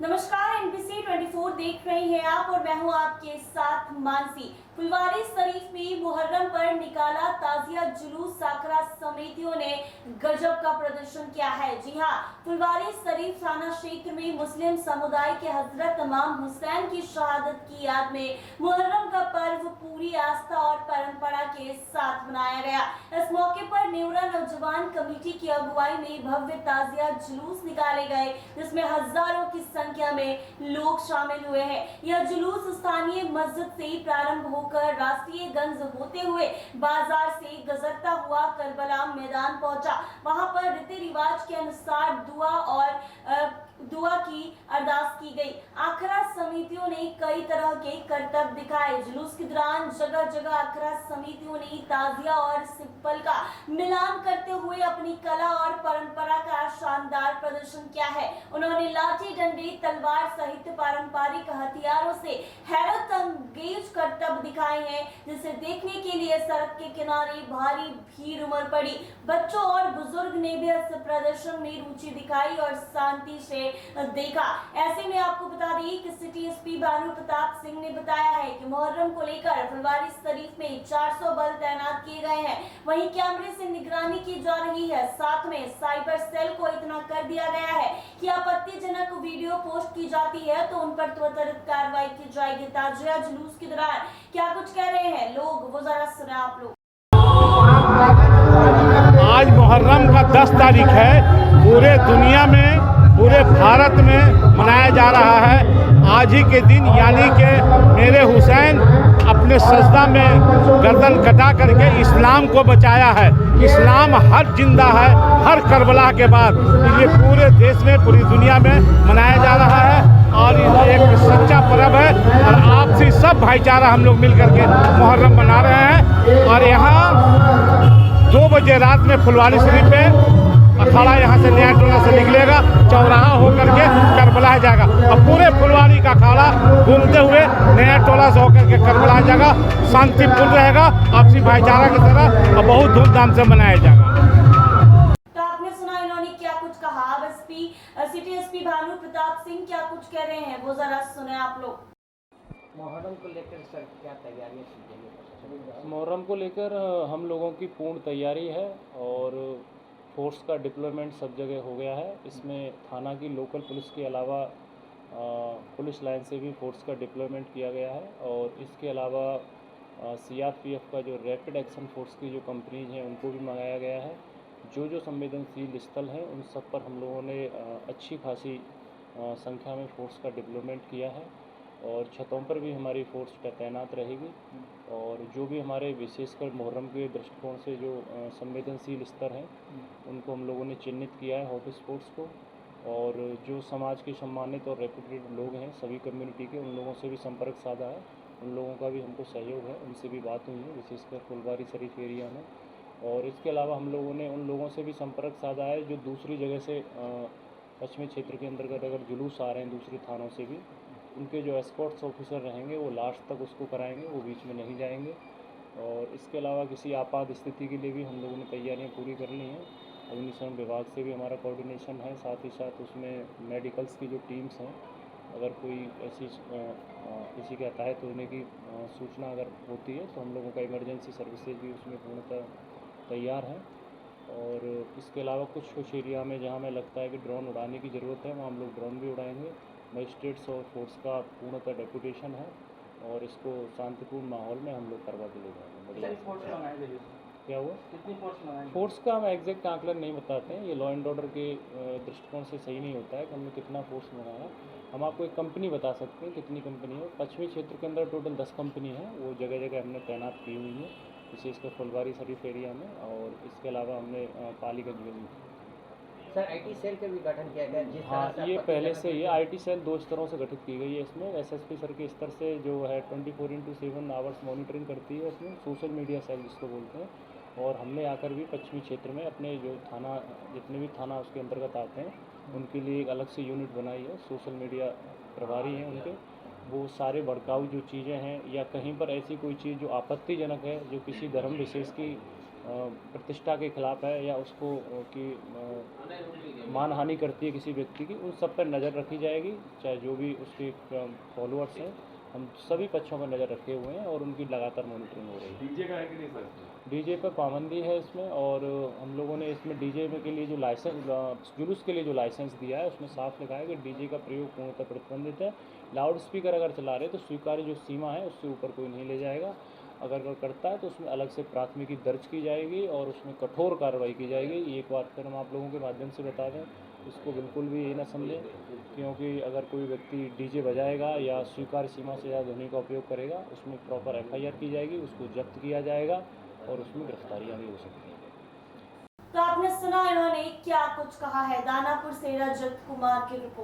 नमस्कार, NBC 24 देख रहे हैं आप और मैं हूं आपके साथ मानसी। फुलवारी शरीफ में मुहर्रम पर निकाला ताजिया जुलूस, साकरा समितियों ने गजब का प्रदर्शन किया है। जी हां, फुलवारी शरीफ थाना क्षेत्र में मुस्लिम समुदाय के हजरत इमाम हुसैन की शहादत की याद में मुहर्रम का पर्व पूरी आस्था और परंपरा के साथ मनाया गया। इस मौके पर नेवरा नौजवान कमेटी की अगुवाई में भव्य ताजिया जुलूस निकाले गए, जिसमें हजारों की संख्या में लोग शामिल हुए हैं। यह जुलूस स्थानीय मस्जिद से प्रारंभ होकर राष्ट्रीय गंज होते हुए बाजार से गुजरता हुआ करबला मैदान पहुंचा। वहां पर रीति रिवाज के अनुसार दुआ की अरदास की गई। आखरा समितियों ने कई तरह के करतब दिखाए। जुलूस के दौरान जगह जगह आखरा समितियों ने ताजिया और सिंपल का मिलान करते हुए अपनी कला और परंपरा का शानदार प्रदर्शन किया है। उन्होंने लाठी, डंडे, तलवार सहित पारंपरिक हथियारों से हैरत अंगेज करतब दिखाए हैं, जिसे देखने के लिए सड़क के किनारे भारी भीड़ उमड़ पड़ी। बच्चों और बुजुर्ग ने भी इस प्रदर्शन में रुचि दिखाई और शांति से देखा। ऐसे में आपको बता दें कि सिटी एसपी भानु प्रताप सिंह ने बताया है कि मुहर्रम को लेकर फुलवारी शरीफ में 400 बल तैनात किए गए हैं। वहीं कैमरे से निगरानी की जा रही है। साथ में साइबर सेल को इतना कर दिया गया है कि आपत्तिजनक वीडियो पोस्ट की जाती है तो उन पर त्वरित कार्रवाई की जाएगी। ताजिया जुलूस के दौरान क्या कुछ कह रहे हैं लोग, वो जरा सुने आप लोग। आज मुहर्रम का 10 तारीख है। पूरे दुनिया में, पूरे भारत में मनाया जा रहा है। आज ही के दिन यानी कि मेरे हुसैन अपने सजदा में गर्दन कटा करके इस्लाम को बचाया है। इस्लाम हर जिंदा है, हर करबला के बाद। ये पूरे देश में, पूरी दुनिया में मनाया जा रहा है और ये एक सच्चा पर्व है और आपसी सब भाईचारा हम लोग मिल करके मुहर्रम मना रहे हैं। और यहाँ 2 बजे रात में फुलवारी शरीफ पे अखाड़ा यहाँ से नया टोला से निकलेगा, चौराहा होकर के करबला जाएगा और पूरे फुलवारी का अखाड़ा घूमते हुए नया टोला से होकर के करबला जाएगा। शांतिपूर्ण रहेगा, आपसी भाईचारा की तरह और बहुत धूमधाम से मनाया जाएगा। तो आपने सुना इन्होंने क्या कुछ कहा। सिटी एसपी भानु प्रताप सिंह क्या कुछ कह रहे हैं, वो जरा सुने आप लोग। मुहर्रम को लेकर सर क्या तैयारियां की गई? मुहर्रम को लेकर हम लोगों की पूर्ण तैयारी है और फोर्स का डिप्लॉयमेंट सब जगह हो गया है। इसमें थाना की लोकल पुलिस के अलावा पुलिस लाइन से भी फोर्स का डिप्लॉयमेंट किया गया है और इसके अलावा सीआरपीएफ का जो रैपिड एक्शन फोर्स की जो कंपनीज हैं उनको भी मंगाया गया है। जो संवेदनशील स्थल हैं उन सब पर हम लोगों ने अच्छी खासी संख्या में फोर्स का डिप्लॉयमेंट किया है और छतों पर भी हमारी फोर्स तैनात रहेगी। और जो भी हमारे विशेषकर मुहर्रम के दृष्टिकोण से जो संवेदनशील स्तर हैं उनको हम लोगों ने चिन्हित किया है हॉटस्पॉट्स को। और जो समाज के सम्मानित और रेपुटेड लोग हैं सभी कम्युनिटी के, उन लोगों से भी संपर्क साधा है। उन लोगों का भी हमको सहयोग है, उनसे भी बात हुई है विशेषकर फुलवारी शरीफ एरिया में। और इसके अलावा हम लोगों ने उन लोगों से भी संपर्क साधा है जो दूसरी जगह से पश्चिमी क्षेत्र के अंतर्गत अगर जुलूस आ रहे हैं दूसरे थानों से भी, उनके जो एस्कॉर्ट्स ऑफिसर रहेंगे वो लास्ट तक उसको कराएंगे, वो बीच में नहीं जाएंगे। और इसके अलावा किसी आपात स्थिति के लिए भी हम लोगों ने तैयारियां पूरी कर ली हैं। अग्निशमन विभाग से भी हमारा कोऑर्डिनेशन है, साथ ही साथ उसमें मेडिकल्स की जो टीम्स हैं, अगर कोई ऐसी किसी के हताहत होने की सूचना अगर होती है तो हम लोगों का इमरजेंसी सर्विसेज भी उसमें पूर्णतः तैयार है। और इसके अलावा कुछ एरिया में जहाँ हमें लगता है कि ड्रोन उड़ाने की ज़रूरत है वहाँ हम लोग ड्रोन भी उड़ाएंगे। मजिस्ट्रेट्स और फोर्स का पूर्णतः डेपुटेशन है और इसको शांतिपूर्ण माहौल में हम लोग करवा के ले जाएंगे। क्या हुआ? कितनी फोर्स मंगाई? फोर्स का हम एग्जैक्ट आंकलन नहीं बताते हैं, ये लॉ एंड ऑर्डर के दृष्टिकोण से सही नहीं होता है कि हमने कितना फोर्स मंगाया। हम आपको एक कंपनी बता सकते हैं कितनी कंपनी है। पश्चिमी क्षेत्र के अंदर टोटल 10 कंपनी है, वो जगह जगह हमने तैनात की हुई है, विशेषकर फुलवारी शरीफ एरिया में। और इसके अलावा हमने पालीगंज में भी। सर आईटी सेल का भी गठन किया गया जिस हाँ, तरह से ये आपत्तिजनक पहले से ही आईटी सेल 2 स्तरों से गठित की गई है। इसमें एसएसपी सर के स्तर से जो है 24x7 आवर्स मॉनिटरिंग करती है। इसमें सोशल मीडिया सेल जिसको बोलते हैं, और हमने आकर भी पश्चिमी क्षेत्र में अपने जो थाना, जितने भी थाना उसके अंतर्गत आते हैं उनके लिए एक अलग से यूनिट बनाई है। सोशल मीडिया प्रभारी हैं उनके, वो सारे भड़काऊ जो चीज़ें हैं या कहीं पर ऐसी कोई चीज़ जो आपत्तिजनक है, जो किसी धर्म विशेष की प्रतिष्ठा के खिलाफ है या उसको की मानहानि करती है किसी व्यक्ति की, उन सब पर नज़र रखी जाएगी। चाहे जो भी उसके फॉलोअर्स हैं, हम सभी पक्षों पर नज़र रखे हुए हैं और उनकी लगातार मॉनिटरिंग हो रही है। डीजे का है कि नहीं सर? डीजे पर पाबंदी है इसमें, और हम लोगों ने इसमें डीजे में के लिए जो लाइसेंस, जुलूस के लिए जो लाइसेंस दिया है उसमें साफ लिखा है कि डीजे का प्रयोग पूर्णतः प्रतिबंधित है। लाउड स्पीकर अगर चला रहे तो स्वीकार्य जो सीमा है उससे ऊपर कोई नहीं ले जाएगा। अगर कोई करता है तो उसमें अलग से प्राथमिकी दर्ज की जाएगी और उसमें कठोर कार्रवाई की जाएगी। ये एक बार फिर हम आप लोगों के माध्यम से बता दें, इसको बिल्कुल भी ये ना समझें, क्योंकि अगर कोई व्यक्ति डीजे बजाएगा या स्वीकार्य सीमा से ज़्यादा ध्वनि का उपयोग करेगा, उसमें प्रॉपर FIR की जाएगी, उसको जब्त किया जाएगा और उसमें गिरफ्तारियाँ भी हो सकती हैं। तो आपने सुना इन्होंने क्या कुछ कहा है। दानापुर से रजत कुमार की रिपोर्ट।